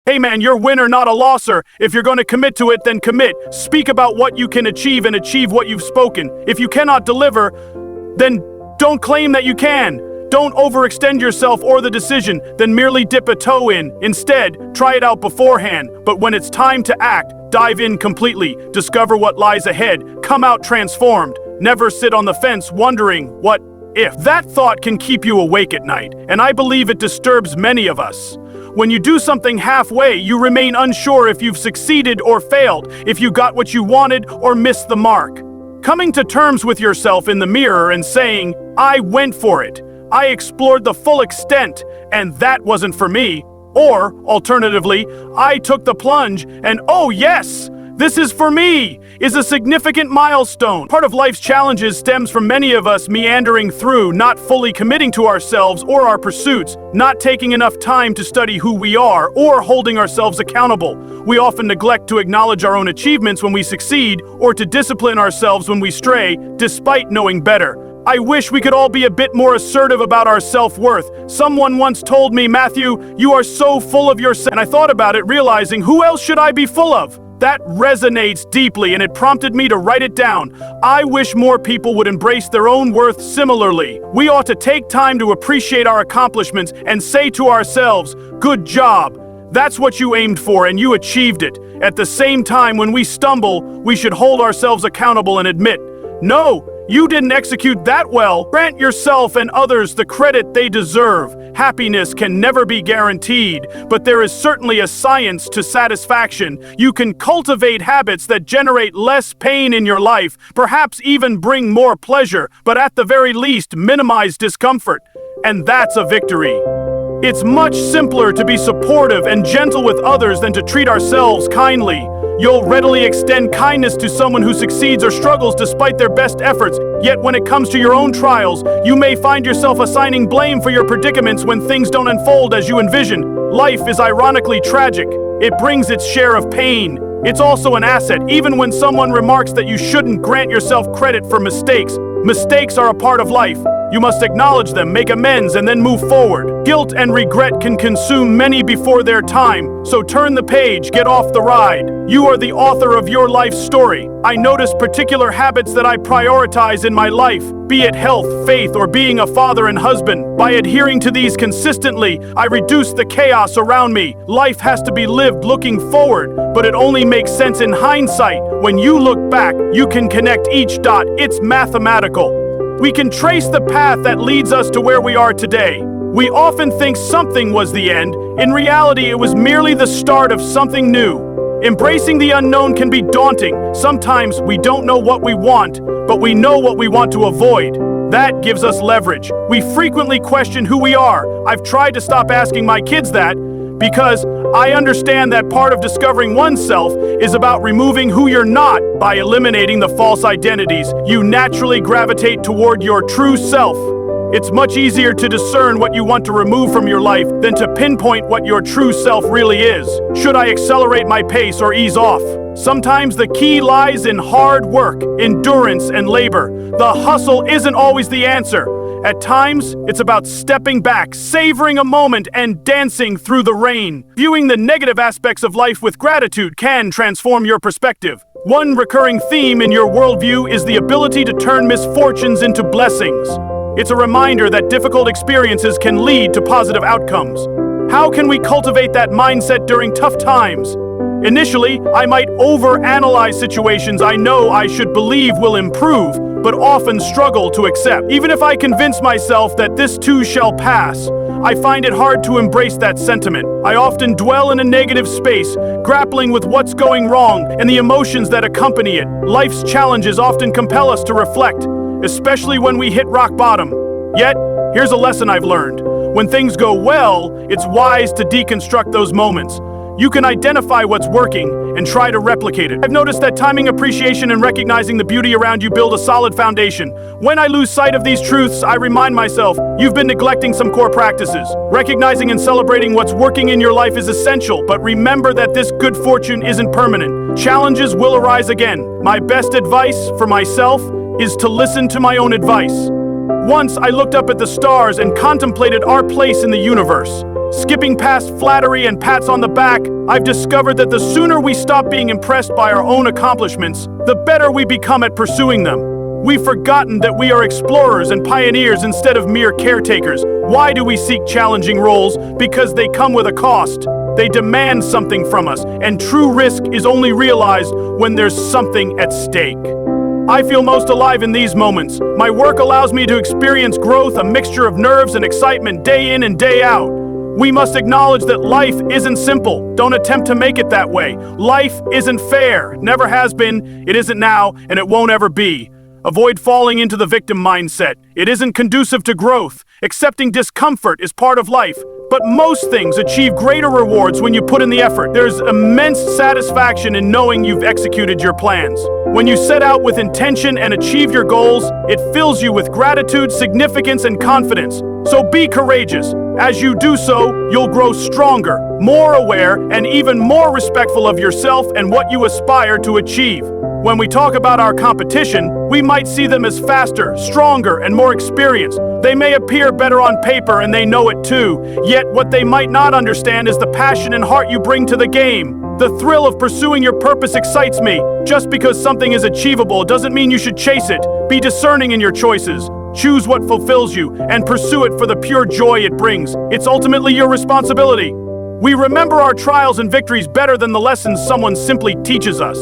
Hey man, you're a winner, not a losser. If you're going to commit to it, then commit. Speak about what you can achieve and achieve what you've spoken. If you cannot deliver, then don't claim that you can. Don't overextend yourself or the decision, then merely dip a toe in. Instead, try it out beforehand. But when it's time to act, dive in completely. Discover what lies ahead. Come out transformed. Never sit on the fence wondering what if. That thought can keep you awake at night, and I believe it disturbs many of us. When you do something halfway, you remain unsure if you've succeeded or failed, if you got what you wanted or missed the mark. Coming to terms with yourself in the mirror and saying, I went for it. I explored the full extent, and that wasn't for me. Or, alternatively, I took the plunge, and oh yes, this is for me, is a significant milestone. Part of life's challenges stems from many of us meandering through, not fully committing to ourselves or our pursuits, not taking enough time to study who we are, or holding ourselves accountable. We often neglect to acknowledge our own achievements when we succeed, or to discipline ourselves when we stray, despite knowing better. I wish we could all be a bit more assertive about our self-worth. Someone once told me, Matthew, you are so full of yourself. And I thought about it, realizing, who else should I be full of? That resonates deeply, and it prompted me to write it down. I wish more people would embrace their own worth similarly. We ought to take time to appreciate our accomplishments and say to ourselves, good job. That's what you aimed for, and you achieved it. At the same time, when we stumble, we should hold ourselves accountable and admit, no, you didn't execute that well. Grant yourself and others the credit they deserve. Happiness can never be guaranteed, but there is certainly a science to satisfaction. You can cultivate habits that generate less pain in your life, perhaps even bring more pleasure, but at the very least minimize discomfort. And that's a victory. It's much simpler to be supportive and gentle with others than to treat ourselves kindly. You'll readily extend kindness to someone who succeeds or struggles despite their best efforts, yet when it comes to your own trials, you may find yourself assigning blame for your predicaments when things don't unfold as you envision. Life is ironically tragic. It brings its share of pain. It's also an asset, even when someone remarks that you shouldn't grant yourself credit for mistakes. Mistakes are a part of life. You must acknowledge them, make amends, and then move forward. Guilt and regret can consume many before their time, so turn the page, get off the ride. You are the author of your life story. I notice particular habits that I prioritize in my life, be it health, faith, or being a father and husband. By adhering to these consistently, I reduce the chaos around me. Life has to be lived looking forward, but it only makes sense in hindsight. When you look back, you can connect each dot. It's mathematical. We can trace the path that leads us to where we are today. We often think something was the end. In reality, it was merely the start of something new. Embracing the unknown can be daunting. Sometimes we don't know what we want, but we know what we want to avoid. That gives us leverage. We frequently question who we are. I've tried to stop asking my kids that, because I understand that part of discovering oneself is about removing who you're not. By eliminating the false identities, you naturally gravitate toward your true self. It's much easier to discern what you want to remove from your life than to pinpoint what your true self really is. Should I accelerate my pace or ease off? Sometimes the key lies in hard work, endurance, and labor. The hustle isn't always the answer. At times, it's about stepping back, savoring a moment, and dancing through the rain. Viewing the negative aspects of life with gratitude can transform your perspective. One recurring theme in your worldview is the ability to turn misfortunes into blessings. It's a reminder that difficult experiences can lead to positive outcomes. How can we cultivate that mindset during tough times? Initially, I might overanalyze situations I know I should believe will improve, but often struggle to accept. Even if I convince myself that this too shall pass, I find it hard to embrace that sentiment. I often dwell in a negative space, grappling with what's going wrong and the emotions that accompany it. Life's challenges often compel us to reflect, especially when we hit rock bottom. Yet, here's a lesson I've learned. When things go well, it's wise to deconstruct those moments. You can identify what's working and try to replicate it. I've noticed that timing appreciation and recognizing the beauty around you build a solid foundation. When I lose sight of these truths, I remind myself, you've been neglecting some core practices. Recognizing and celebrating what's working in your life is essential, but remember that this good fortune isn't permanent. Challenges will arise again. My best advice for myself is to listen to my own advice. Once I looked up at the stars and contemplated our place in the universe. Skipping past flattery and pats on the back, I've discovered that the sooner we stop being impressed by our own accomplishments, the better we become at pursuing them. We've forgotten that we are explorers and pioneers instead of mere caretakers. Why do we seek challenging roles? Because they come with a cost. They demand something from us, and true risk is only realized when there's something at stake. I feel most alive in these moments. My work allows me to experience growth, a mixture of nerves and excitement day in and day out. We must acknowledge that life isn't simple. Don't attempt to make it that way. Life isn't fair. Never has been, it isn't now, and it won't ever be. Avoid falling into the victim mindset. It isn't conducive to growth. Accepting discomfort is part of life. But most things achieve greater rewards when you put in the effort. There's immense satisfaction in knowing you've executed your plans. When you set out with intention and achieve your goals, it fills you with gratitude, significance, and confidence. So be courageous. As you do so, you'll grow stronger, more aware, and even more respectful of yourself and what you aspire to achieve. When we talk about our competition, we might see them as faster, stronger, and more experienced. They may appear better on paper and they know it too, yet what they might not understand is the passion and heart you bring to the game. The thrill of pursuing your purpose excites me. Just because something is achievable doesn't mean you should chase it. Be discerning in your choices. Choose what fulfills you and pursue it for the pure joy it brings. It's ultimately your responsibility. We remember our trials and victories better than the lessons someone simply teaches us.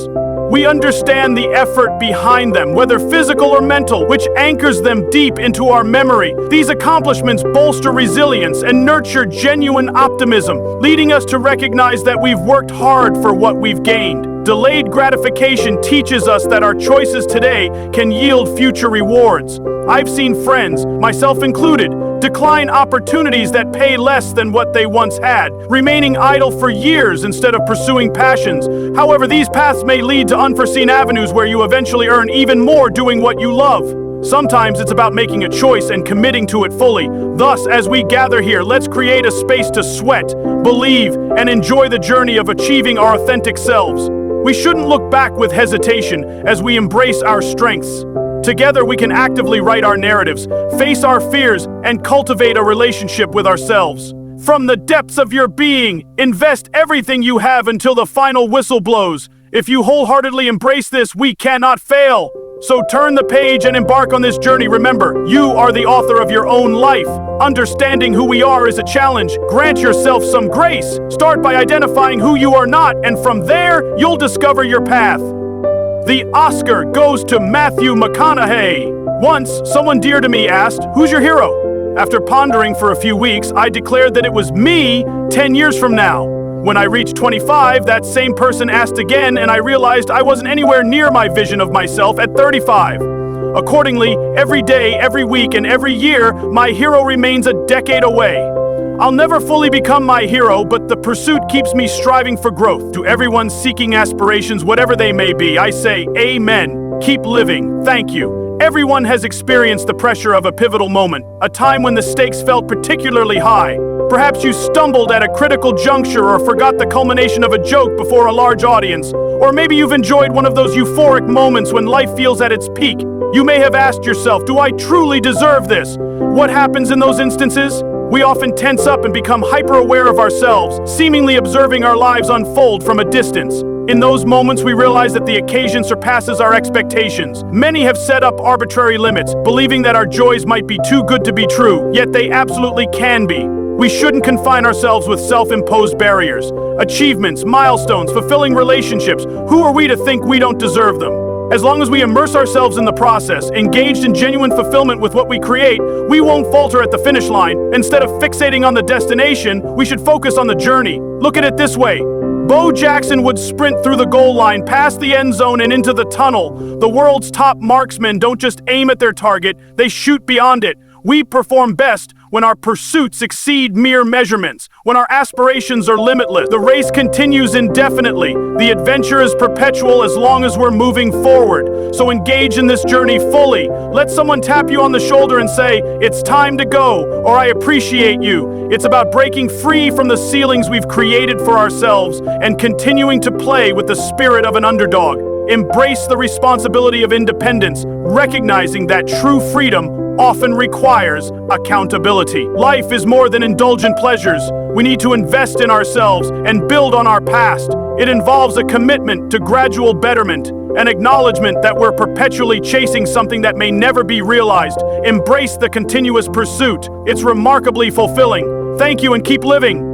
We understand the effort behind them, whether physical or mental, which anchors them deep into our memory. These accomplishments bolster resilience and nurture genuine optimism, leading us to recognize that we've worked hard for what we've gained. Delayed gratification teaches us that our choices today can yield future rewards. I've seen friends, myself included, decline opportunities that pay less than what they once had, remaining idle for years instead of pursuing passions. However, these paths may lead to unforeseen avenues where you eventually earn even more doing what you love. Sometimes it's about making a choice and committing to it fully. Thus, as we gather here, let's create a space to sweat, believe, and enjoy the journey of achieving our authentic selves. We shouldn't look back with hesitation as we embrace our strengths. Together we can actively write our narratives, face our fears, and cultivate a relationship with ourselves. From the depths of your being, invest everything you have until the final whistle blows. If you wholeheartedly embrace this, we cannot fail. So turn the page and embark on this journey. Remember, you are the author of your own life. Understanding who we are is a challenge. Grant yourself some grace. Start by identifying who you are not, and from there, you'll discover your path. The Oscar goes to Matthew McConaughey. Once, someone dear to me asked, "Who's your hero?" After pondering for a few weeks, I declared that it was me 10 years from now. When I reached 25, that same person asked again, and I realized I wasn't anywhere near my vision of myself at 35. Accordingly, every day, every week, and every year, my hero remains a decade away. I'll never fully become my hero, but the pursuit keeps me striving for growth. To everyone seeking aspirations, whatever they may be, I say, amen. Keep living. Thank you. Everyone has experienced the pressure of a pivotal moment, a time when the stakes felt particularly high. Perhaps you stumbled at a critical juncture or forgot the culmination of a joke before a large audience. Or maybe you've enjoyed one of those euphoric moments when life feels at its peak. You may have asked yourself, do I truly deserve this? What happens in those instances? We often tense up and become hyper-aware of ourselves, seemingly observing our lives unfold from a distance. In those moments, we realize that the occasion surpasses our expectations. Many have set up arbitrary limits, believing that our joys might be too good to be true, yet they absolutely can be. We shouldn't confine ourselves with self-imposed barriers. Achievements, milestones, fulfilling relationships, who are we to think we don't deserve them? As long as we immerse ourselves in the process, engaged in genuine fulfillment with what we create, we won't falter at the finish line. Instead of fixating on the destination, we should focus on the journey. Look at it this way. Bo Jackson would sprint through the goal line, past the end zone, and into the tunnel. The world's top marksmen don't just aim at their target, they shoot beyond it. We perform best when our pursuits exceed mere measurements, when our aspirations are limitless. The race continues indefinitely. The adventure is perpetual as long as we're moving forward. So engage in this journey fully. Let someone tap you on the shoulder and say, "It's time to go," or "I appreciate you." It's about breaking free from the ceilings we've created for ourselves and continuing to play with the spirit of an underdog. Embrace the responsibility of independence, recognizing that true freedom often requires accountability. Life is more than indulgent pleasures. We need to invest in ourselves and build on our past. It involves a commitment to gradual betterment, an acknowledgement that we're perpetually chasing something that may never be realized. Embrace the continuous pursuit. It's remarkably fulfilling. Thank you and keep living.